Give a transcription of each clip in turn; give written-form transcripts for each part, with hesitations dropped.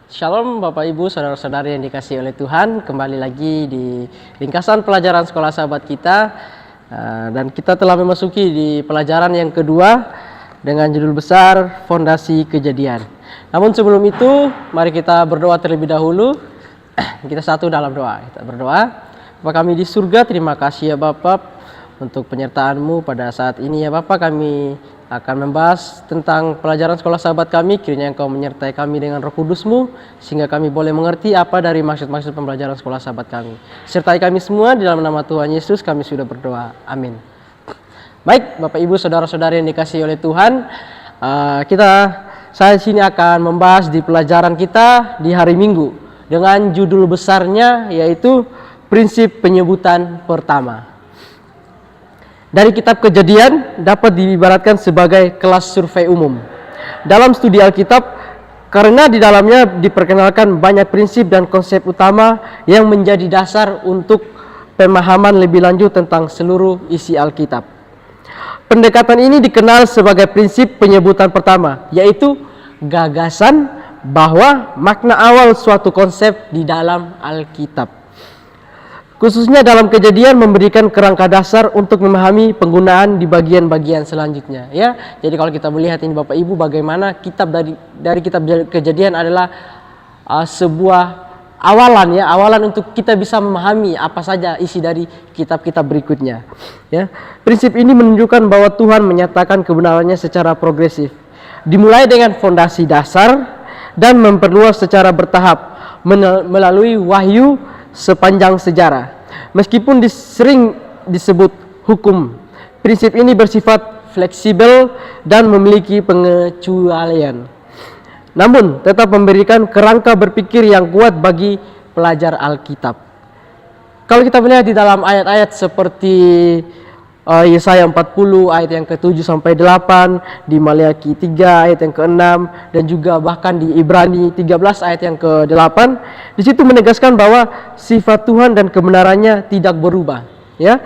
Shalom Bapak Ibu, Saudara-saudari yang dikasihi oleh Tuhan. Kembali lagi di ringkasan pelajaran sekolah sahabat kita. Dan kita telah memasuki di pelajaran yang kedua dengan judul besar Fondasi Kejadian. Namun sebelum itu, mari kita berdoa terlebih dahulu. Kita satu dalam doa. Kita berdoa. Bapa kami di surga, terima kasih ya Bapak untuk penyertaan-Mu pada saat ini ya Bapak. Kami akan membahas tentang pelajaran sekolah sahabat kami. Kiranya Engkau menyertai kami dengan Roh Kudus-Mu sehingga kami boleh mengerti apa dari maksud-maksud pembelajaran sekolah sahabat kami. Sertai kami semua di dalam nama Tuhan Yesus kami sudah berdoa. Amin. Baik Bapak Ibu Saudara-saudari yang dikasihi oleh Tuhan, saya di sini akan membahas di pelajaran kita di hari Minggu dengan judul besarnya yaitu prinsip penyebutan pertama. Dari kitab Kejadian dapat diibaratkan sebagai kelas survei umum. Dalam studi Alkitab, karena di dalamnya diperkenalkan banyak prinsip dan konsep utama yang menjadi dasar untuk pemahaman lebih lanjut tentang seluruh isi Alkitab. Pendekatan ini dikenal sebagai prinsip penyebutan pertama, yaitu gagasan bahwa makna awal suatu konsep di dalam Alkitab. Khususnya dalam Kejadian memberikan kerangka dasar untuk memahami penggunaan di bagian-bagian selanjutnya ya. Jadi kalau kita melihat ini Bapak Ibu bagaimana kitab dari kitab Kejadian adalah sebuah awalan untuk kita bisa memahami apa saja isi dari kitab-kitab berikutnya ya. Prinsip ini menunjukkan bahwa Tuhan menyatakan kebenarannya secara progresif. Dimulai dengan fondasi dasar dan memperluas secara bertahap melalui wahyu sepanjang sejarah. Meskipun sering disebut hukum, prinsip ini bersifat fleksibel dan memiliki pengecualian. Namun tetap memberikan kerangka berpikir yang kuat bagi pelajar Alkitab. Kalau kita melihat di dalam ayat-ayat seperti Yesaya 40 ayat yang ke-7 sampai 8, di Maliaki 3 ayat yang ke-6 dan juga bahkan di Ibrani 13 ayat yang ke-8, di situ menegaskan bahwa sifat Tuhan dan kebenarannya tidak berubah, ya.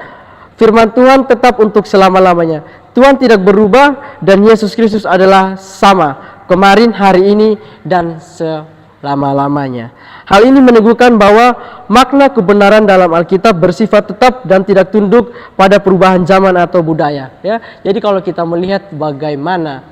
Firman Tuhan tetap untuk selama-lamanya. Tuhan tidak berubah dan Yesus Kristus adalah sama kemarin, hari ini dan selama-lamanya. Hal ini meneguhkan bahwa makna kebenaran dalam Alkitab bersifat tetap dan tidak tunduk pada perubahan zaman atau budaya. Ya, jadi kalau kita melihat bagaimana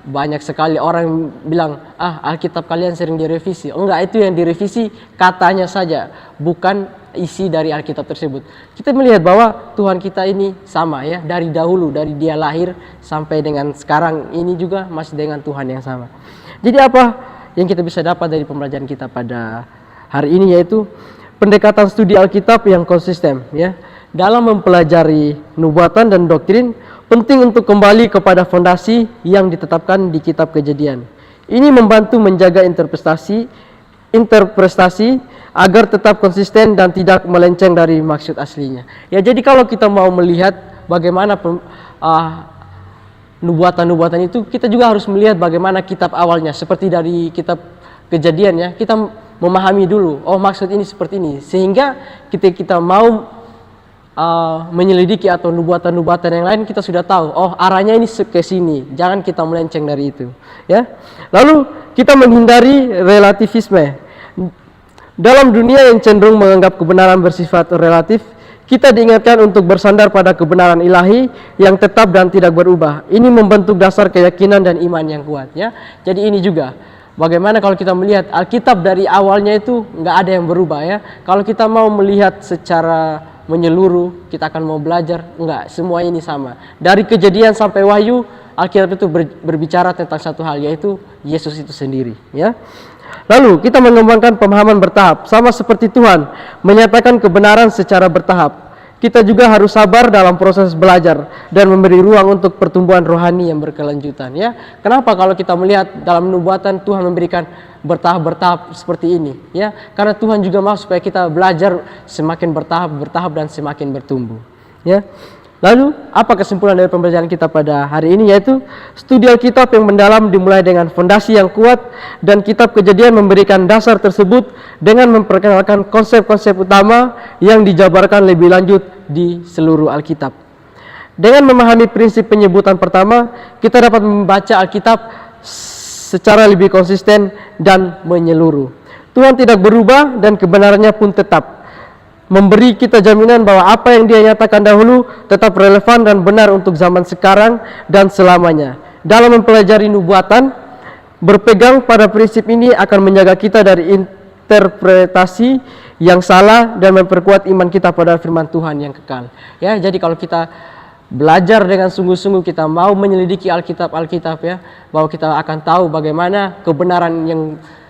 banyak sekali orang bilang Alkitab kalian sering direvisi. Enggak, itu yang direvisi katanya saja, bukan isi dari Alkitab tersebut. Kita melihat bahwa Tuhan kita ini sama ya, dari dahulu, dari Dia lahir sampai dengan sekarang ini juga masih dengan Tuhan yang sama. Jadi apa yang kita bisa dapat dari pembelajaran kita pada hari ini yaitu pendekatan studi Alkitab yang konsisten ya. Dalam mempelajari nubuatan dan doktrin penting untuk kembali kepada fondasi yang ditetapkan di kitab Kejadian. Ini membantu menjaga interpretasi agar tetap konsisten dan tidak melenceng dari maksud aslinya. Ya, jadi kalau kita mau melihat bagaimana nubuatan-nubuatan itu, kita juga harus melihat bagaimana kitab awalnya. Seperti dari kitab Kejadian ya, kita memahami dulu, oh maksud ini seperti ini. Sehingga kita mau menyelidiki atau nubuatan-nubuatan yang lain, kita sudah tahu, oh arahnya ini ke sini. Jangan kita melenceng dari itu ya. Lalu kita menghindari relativisme. Dalam dunia yang cenderung menganggap kebenaran bersifat relatif, kita diingatkan untuk bersandar pada kebenaran ilahi yang tetap dan tidak berubah. Ini membentuk dasar keyakinan dan iman yang kuat ya. Jadi ini juga bagaimana kalau kita melihat Alkitab dari awalnya itu nggak ada yang berubah ya. Kalau kita mau melihat secara menyeluruh, kita akan mau belajar, enggak, semua ini sama. Dari Kejadian sampai Wahyu, Alkitab itu berbicara tentang satu hal, yaitu Yesus itu sendiri ya. Lalu kita mengembangkan pemahaman bertahap, sama seperti Tuhan menyatakan kebenaran secara bertahap. Kita juga harus sabar dalam proses belajar dan memberi ruang untuk pertumbuhan rohani yang berkelanjutan ya. Kenapa kalau kita melihat dalam nubuatan Tuhan memberikan bertahap-bertahap seperti ini ya? Karena Tuhan juga mau supaya kita belajar semakin bertahap dan semakin bertumbuh ya. Lalu apa kesimpulan dari pembelajaran kita pada hari ini, yaitu studi Alkitab yang mendalam dimulai dengan fondasi yang kuat dan kitab Kejadian memberikan dasar tersebut dengan memperkenalkan konsep-konsep utama yang dijabarkan lebih lanjut di seluruh Alkitab. Dengan memahami prinsip penyebutan pertama, kita dapat membaca Alkitab secara lebih konsisten dan menyeluruh. Tuhan tidak berubah dan kebenarannya pun tetap memberi kita jaminan bahwa apa yang Dia nyatakan dahulu tetap relevan dan benar untuk zaman sekarang dan selamanya. Dalam mempelajari nubuatan, berpegang pada prinsip ini akan menjaga kita dari interpretasi yang salah dan memperkuat iman kita pada firman Tuhan yang kekal. Ya, jadi kalau kita belajar dengan sungguh-sungguh, kita mau menyelidiki Alkitab ya, bahwa kita akan tahu bagaimana kebenaran yang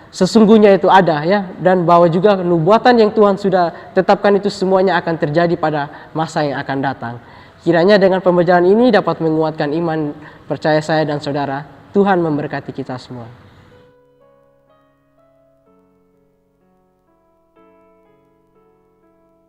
sesungguhnya itu ada ya, dan bahwa juga nubuatan yang Tuhan sudah tetapkan itu semuanya akan terjadi pada masa yang akan datang. Kiranya dengan pembelajaran ini dapat menguatkan iman percaya saya dan saudara. Tuhan memberkati kita semua.